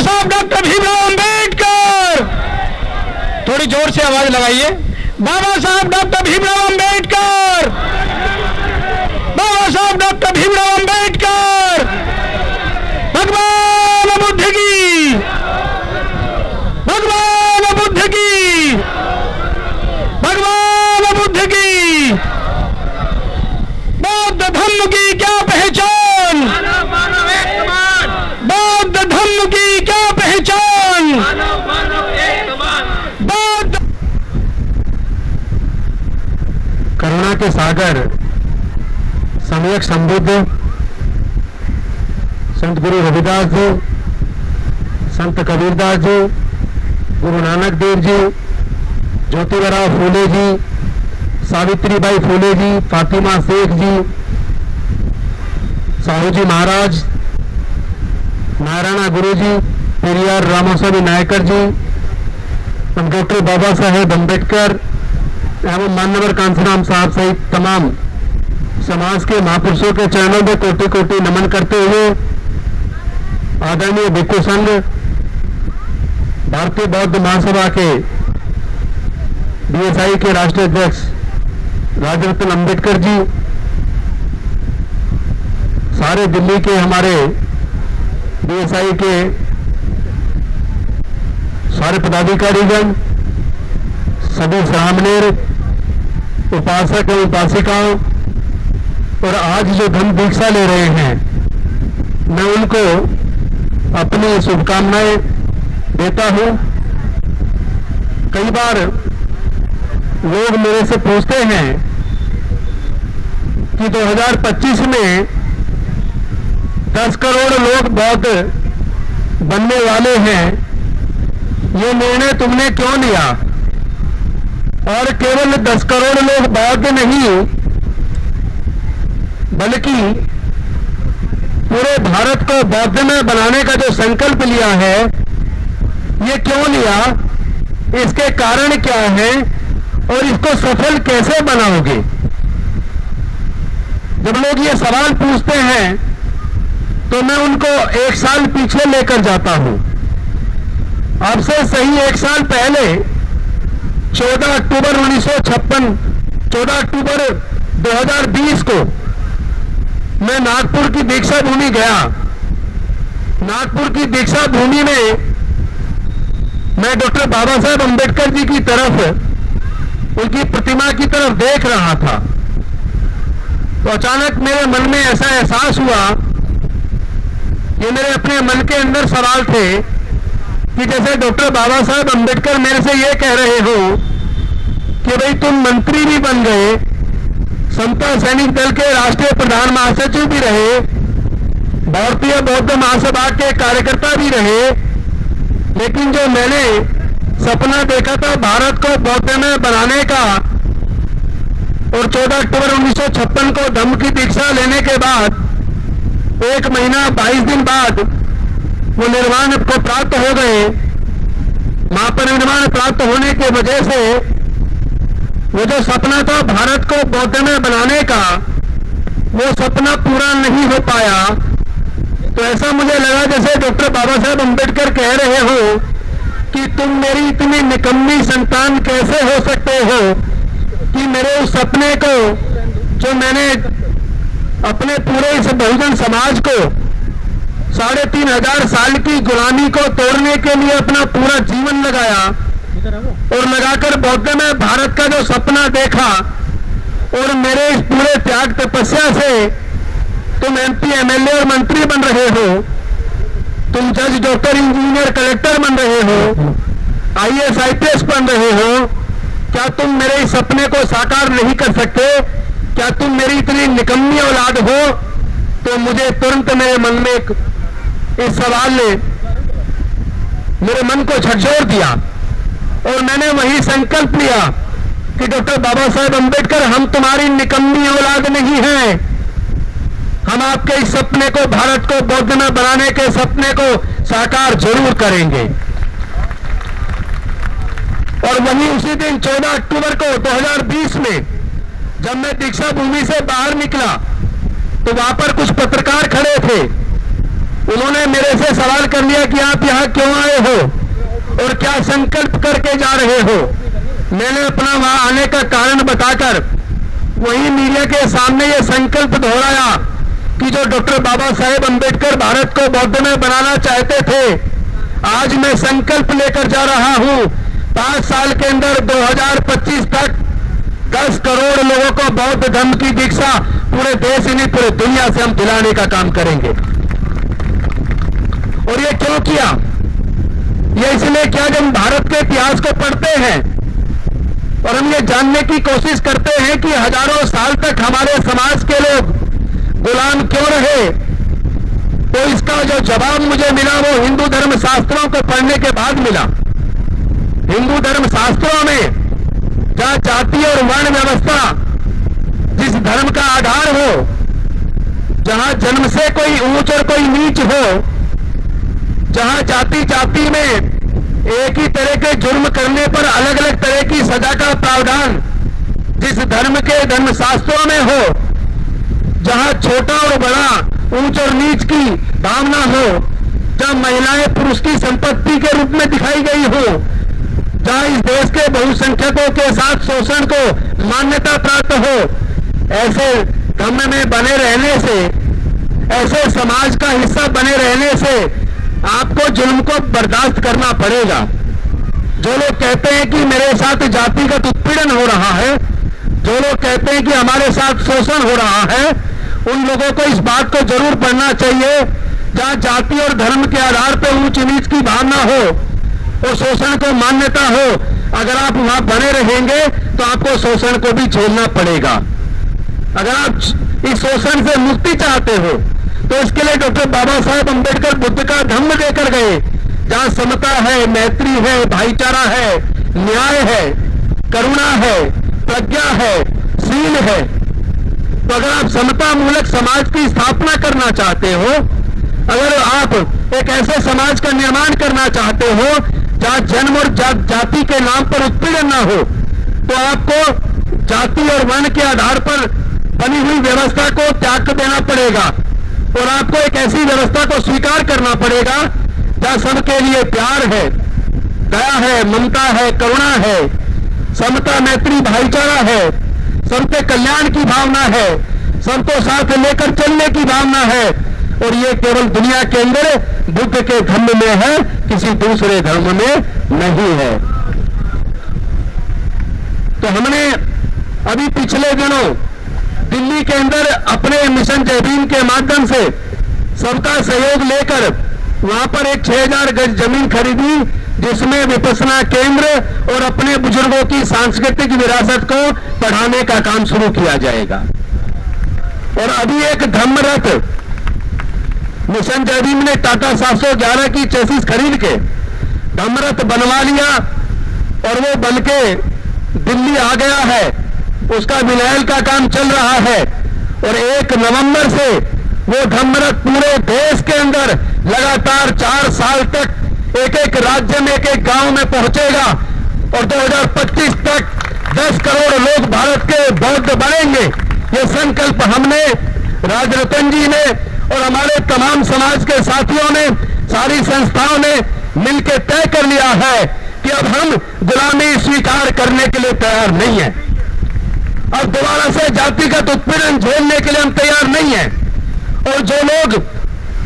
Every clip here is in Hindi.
साहब डॉक्टर भीमराव अंबेडकर, थोड़ी जोर से आवाज लगाइए। बाबा साहब डॉक्टर भीमराव अंबेडकर, बाबा साहब डॉक्टर भीमराव अंबेडकर, भगवान बुद्ध की, भगवान बुद्ध की, भगवान बुद्ध की। बौद्ध धर्म की क्या पहचान, बौद्ध धर्म की क्या पहचान, बौद्ध। करुणा के सागर सम्यक संबुद्ध संत गुरु रविदास जी, संत कबीरदास जी, गुरु नानक देव जी, ज्योतिबा फूले जी, सावित्रीबाई फूले जी, फातिमा शेख जी, साहू जी महाराज, नारायणा गुरु जी, पेरियार रामास्वामी नायकर जी, डॉक्टर बाबा साहेब अम्बेडकर एवं मान्यवर कांसीराम साहब सहित तमाम समाज के महापुरुषों के चरणों में कोटि कोटि नमन करते हुए आदरणीय भिक्षु संघ भारतीय बौद्ध महासभा के बीएसआई के राष्ट्रीय अध्यक्ष राजरत्न अंबेडकर जी, सारे दिल्ली के हमारे बीएसआई के सारे पदाधिकारीगण, सभी सामनेर, उपासक एवं उपासिकाओं और आज जो धम्म दीक्षा ले रहे हैं, मैं उनको अपनी शुभकामनाएं देता हूं। कई बार लोग मेरे से पूछते हैं कि 2025 में 10 करोड़ लोग बौद्ध बनने वाले हैं, ये निर्णय तुमने क्यों लिया? और केवल 10 करोड़ लोग बौद्ध नहीं बल्कि पूरे भारत को बौद्धमय बनाने का जो संकल्प लिया है, ये क्यों लिया, इसके कारण क्या है और इसको सफल कैसे बनाओगे? जब लोग ये सवाल पूछते हैं तो मैं उनको 1 साल पीछे लेकर जाता हूं। आपसे सही 1 साल पहले 14 अक्टूबर 1956, 14 अक्टूबर 2020 को मैं नागपुर की दीक्षा भूमि गया। नागपुर की दीक्षा भूमि में मैं डॉक्टर बाबा साहेब अम्बेडकर जी की तरफ, उनकी प्रतिमा की तरफ देख रहा था, तो अचानक मेरे मन में ऐसा एहसास हुआ, ये मेरे अपने मन के अंदर सवाल थे कि जैसे डॉक्टर बाबा साहेब अम्बेडकर मेरे से ये कह रहे हो कि भाई तुम मंत्री भी बन गए, समता सैनिक दल के राष्ट्रीय प्रधान महासचिव भी रहे, भारतीय बौद्ध महासभा के कार्यकर्ता भी रहे, लेकिन जो मैंने सपना देखा था भारत को बौद्धमय बनाने का, और 14 अक्टूबर 1956 को धम्म की दीक्षा लेने के बाद 1 महीना 22 दिन बाद वो निर्वाण को प्राप्त हो गए। महापरिनिर्वाण प्राप्त होने की वजह से वो जो सपना था भारत को बौद्धमय बनाने का, वो सपना पूरा नहीं हो पाया। तो ऐसा मुझे लगा जैसे डॉक्टर बाबा साहेब अम्बेडकर कह रहे हो कि तुम मेरी इतनी निकम्मी संतान कैसे हो सकते हो कि मेरे उस सपने को, जो मैंने अपने पूरे इस बहुजन समाज को 3500 साल की गुलामी को तोड़ने के लिए अपना पूरा जीवन लगाया, और लगाकर बौद्धमय भारत का जो सपना देखा, और मेरे इस पूरे त्याग तपस्या से तुम MP, MLA और मंत्री बन रहे हो, तुम जज, डॉक्टर, इंजीनियर, कलेक्टर बन रहे हो, IAS, IPS बन रहे हो, क्या तुम मेरे इस सपने को साकार नहीं कर सकते? क्या तुम मेरी इतनी निकम्मी औलाद हो? तो मुझे तुरंत मेरे मन में इस सवाल ने मेरे मन को झकझोर दिया, और मैंने वही संकल्प लिया कि डॉक्टर बाबा साहेब अम्बेडकर, हम तुम्हारी निकम्मी औलाद नहीं हैं, हम आपके इस सपने को, भारत को बौद्धमय बनाने के सपने को साकार जरूर करेंगे। और वहीं उसी दिन 14 अक्टूबर को 2020 में जब मैं दीक्षा भूमि से बाहर निकला, तो वहां पर कुछ पत्रकार खड़े थे। उन्होंने मेरे से सवाल कर लिया कि आप यहाँ क्यों आए हो और क्या संकल्प करके जा रहे हो। मैंने अपना वहां आने का कारण बताकर वही मीडिया के सामने ये संकल्प दोहराया कि जो डॉक्टर बाबा साहेब अंबेडकर भारत को बौद्धमय बनाना चाहते थे, आज मैं संकल्प लेकर जा रहा हूं 5 साल के अंदर 2025 तक 10 करोड़ लोगों को बौद्ध धर्म की दीक्षा पूरे देश ही नहीं पूरे दुनिया से हम दिलाने का काम करेंगे। और ये क्यों किया? ये इसलिए किया जब हम भारत के इतिहास को पढ़ते हैं और हम ये जानने की कोशिश करते हैं कि हजारों साल तक हमारे समाज के लोग गुलाम क्यों रहे, तो इसका जो जवाब मुझे मिला वो हिंदू धर्म शास्त्रों को पढ़ने के बाद मिला। हिंदू धर्म शास्त्रों में जहां जाति और वर्ण व्यवस्था जिस धर्म का आधार हो, जहां जन्म से कोई ऊंच और कोई नीच हो, जहां जाति जाति में एक ही तरह के जुर्म करने पर अलग अलग तरह की सजा का प्रावधान जिस धर्म के धर्मशास्त्रों में हो, जहां छोटा और बड़ा ऊंच और नीच की भावना हो, जहां महिलाएं पुरुष की संपत्ति के रूप में दिखाई गई हो, जहां इस देश के बहुसंख्यकों के साथ शोषण को मान्यता प्राप्त हो, ऐसे धर्म में बने रहने से, ऐसे समाज का हिस्सा बने रहने से आपको जुल्म को बर्दाश्त करना पड़ेगा। जो लोग कहते हैं कि मेरे साथ जातिगत उत्पीड़न हो रहा है, जो लोग कहते हैं कि हमारे साथ शोषण हो रहा है, उन लोगों को इस बात को जरूर पढ़ना चाहिए जहां जाति और धर्म के आधार पर ऊंच नीच की भावना हो और शोषण को मान्यता हो, अगर आप वहां बने रहेंगे तो आपको शोषण को भी झेलना पड़ेगा। अगर आप इस शोषण से मुक्ति चाहते हो तो इसके लिए डॉक्टर बाबा साहेब अंबेडकर बुद्ध का धम्म देकर गए, जहां समता है, मैत्री है, भाईचारा है, न्याय है, करुणा है, प्रज्ञा है, शील है। तो अगर आप समता मूलक समाज की स्थापना करना चाहते हो, अगर आप एक ऐसे समाज का निर्माण करना चाहते हो जहां जन्म और जाति के नाम पर उत्पीड़न ना हो, तो आपको जाति और वर्ण के आधार पर बनी हुई व्यवस्था को त्याग देना पड़ेगा और आपको एक ऐसी व्यवस्था को स्वीकार करना पड़ेगा जहां सबके लिए प्यार है, दया है, ममता है, करुणा है, समता, मैत्री, भाईचारा है, सबके कल्याण की भावना है, सबको साथ लेकर चलने की भावना है। और ये केवल दुनिया के अंदर बुद्ध के धर्म में है, किसी दूसरे धर्म में नहीं है। तो हमने अभी पिछले दिनों दिल्ली के अंदर अपने मिशन जय भीम के माध्यम से सबका सहयोग लेकर वहां पर एक 6000 गज जमीन खरीदी, जिसमें विपස්සना केंद्र और अपने बुजुर्गों की सांस्कृतिक विरासत को बढ़ाने का काम शुरू किया जाएगा। और अभी एक धम्मरथ मिशन जय भीम ने टाटा 711 की चेसिस खरीद के धम्मरथ बनवा लिया और वो बनके दिल्ली आ गया है। उसका विलयन का काम चल रहा है और 1 नवंबर से वो धम्मरथ पूरे देश के अंदर लगातार 4 साल तक एक एक राज्य में, एक एक गांव में पहुंचेगा और 2025 तक 10 करोड़ लोग भारत के बौद्ध बनेंगे। ये संकल्प हमने, राजरतन जी ने और हमारे तमाम समाज के साथियों ने, सारी संस्थाओं ने मिलकर तय कर लिया है कि अब हम गुलामी स्वीकार करने के लिए तैयार नहीं है। अब दोबारा से जातिगत उत्पीड़न झेलने के लिए हम तैयार नहीं है। और जो लोग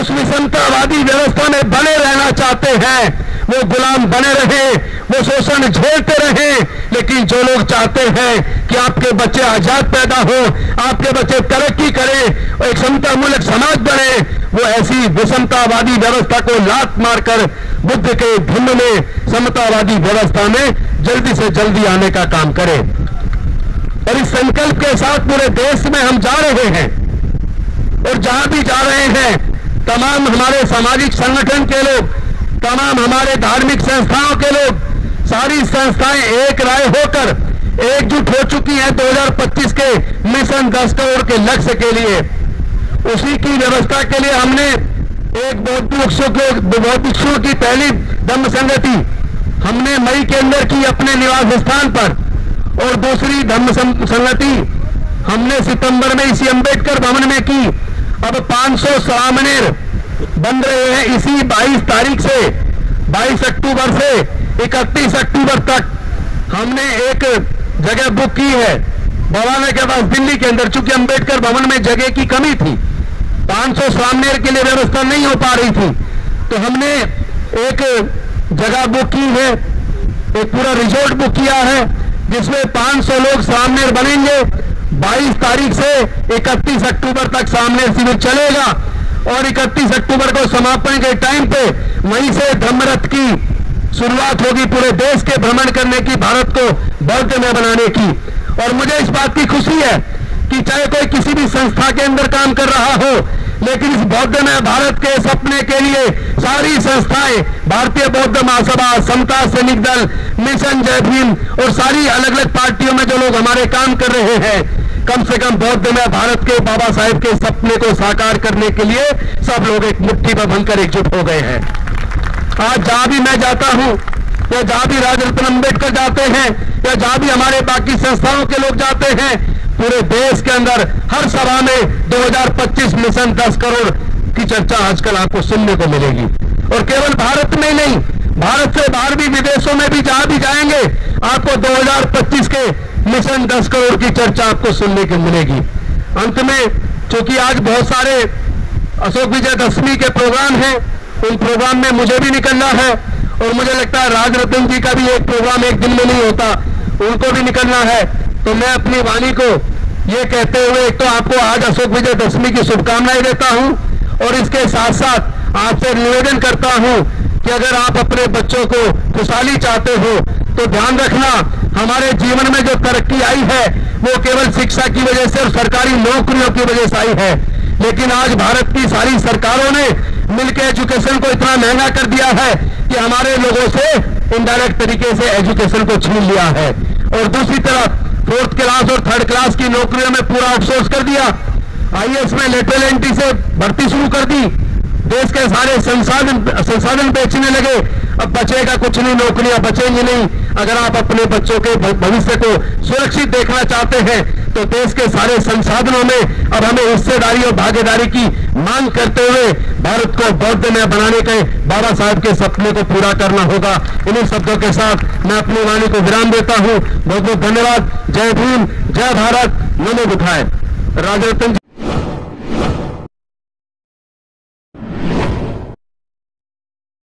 उस विषमतावादी व्यवस्था में बने रहना चाहते हैं वो गुलाम बने रहें, वो शोषण झेलते रहें। लेकिन जो लोग चाहते हैं कि आपके बच्चे आजाद पैदा हो, आपके बच्चे तरक्की करें और एक समता मूलक समाज बने, वो ऐसी विषमतावादी व्यवस्था को लात मारकर बुद्ध के धम्म में समतावादी व्यवस्था में जल्दी से जल्दी आने का काम करें। और इस संकल्प के साथ पूरे देश में हम जा रहे हैं और जहां भी जा रहे हैं तमाम हमारे सामाजिक संगठन के लोग, तमाम हमारे धार्मिक संस्थाओं के लोग, सारी संस्थाएं एक राय होकर एकजुट हो चुकी हैं 2025 के मिशन 10 करोड़ के लक्ष्य के लिए। उसी की व्यवस्था के लिए हमने एक बौद्ध भिक्षुओं की पहली धम्म संगति हमने मई के अंदर की अपने निवास स्थान पर, और दूसरी धम्म संगति हमने सितंबर में इसी अंबेडकर भवन में की। अब 500 सामनेर बन रहे हैं। इसी 22 तारीख से 22 अक्टूबर से 31 अक्टूबर तक हमने एक जगह बुक की है भवाना के पास दिल्ली के अंदर। चूंकि अंबेडकर भवन में जगह की कमी थी, 500 सामनेर के लिए व्यवस्था नहीं हो पा रही थी, तो हमने एक जगह बुक की है, एक पूरा रिजॉर्ट बुक किया है जिसमें 500 लोग सामनेर बनेंगे। 22 तारीख से 31 अक्टूबर तक सामनेर शिविर चलेगा और 31 अक्टूबर को समापन के टाइम पे वहीं से धम्मरथ की शुरुआत होगी, पूरे देश के भ्रमण करने की, भारत को बौद्धमय बनाने की। और मुझे इस बात की खुशी है कि चाहे कोई किसी भी संस्था के अंदर काम कर रहा हो, लेकिन इस बौद्धमय भारत के सपने के लिए सारी संस्थाएं, भारतीय बौद्ध महासभा, समता सैनिक दल, मिशन जय भीम और सारी अलग अलग पार्टियों में जो लोग हमारे काम कर रहे हैं, कम से कम बौद्धमय भारत के बाबा साहेब के सपने को साकार करने के लिए सब लोग एक मुट्ठी पर बनकर एकजुट हो गए हैं। आज जहां भी मैं जाता हूं या जहां भी राजरत्न अंबेडकर जाते हैं या जहां भी हमारे बाकी संस्थाओं के लोग जाते हैं, पूरे देश के अंदर हर सभा में 2025 मिशन 10 करोड़ की चर्चा आजकल आपको सुनने को मिलेगी। और केवल भारत में नहीं, भारत से बाहर भी, विदेशों में भी जहां भी जाएंगे आपको 2025 के मिशन 10 करोड़ की चर्चा आपको सुनने को मिलेगी। अंत में, चूंकि आज बहुत सारे अशोक विजयदशमी के प्रोग्राम हैं, उन प्रोग्राम में मुझे भी निकलना है और मुझे लगता है राजरत्न जी का भी एक प्रोग्राम एक दिन में नहीं होता, उनको भी निकलना है। तो मैं अपनी वाणी को ये कहते हुए एक तो आपको आज अशोक विजयदशमी की शुभकामनाएं देता हूं और इसके साथ साथ आपसे निवेदन करता हूं कि अगर आप अपने बच्चों को खुशहाली चाहते हो तो ध्यान रखना, हमारे जीवन में जो तरक्की आई है वो केवल शिक्षा की वजह से और सरकारी नौकरियों की वजह से आई है। लेकिन आज भारत की सारी सरकारों ने मिलकर एजुकेशन को इतना महंगा कर दिया है कि हमारे लोगों से इनडायरेक्ट तरीके से एजुकेशन को छीन लिया है। और दूसरी तरफ 4th क्लास और 3rd क्लास की नौकरियों में पूरा आउटसोर्स कर दिया। आईएएस में लेटरल एंट्री से भर्ती शुरू कर दी, देश के सारे संसाधन बेचने लगे। अब बचेगा कुछ नहीं, नौकरियां बचेंगी नहीं। अगर आप अपने बच्चों के भविष्य को सुरक्षित देखना चाहते हैं तो देश के सारे संसाधनों में अब हमें हिस्सेदारी और भागीदारी की मांग करते हुए भारत को बौद्धमय बनाने के बाबा साहब के सपने को पूरा करना होगा। इन्हीं शब्दों के साथ मैं अपनी वाणी को विराम देता हूं। बहुत बहुत धन्यवाद। जय भीम, जय भारत, नमो बुद्धाय। राजरत्न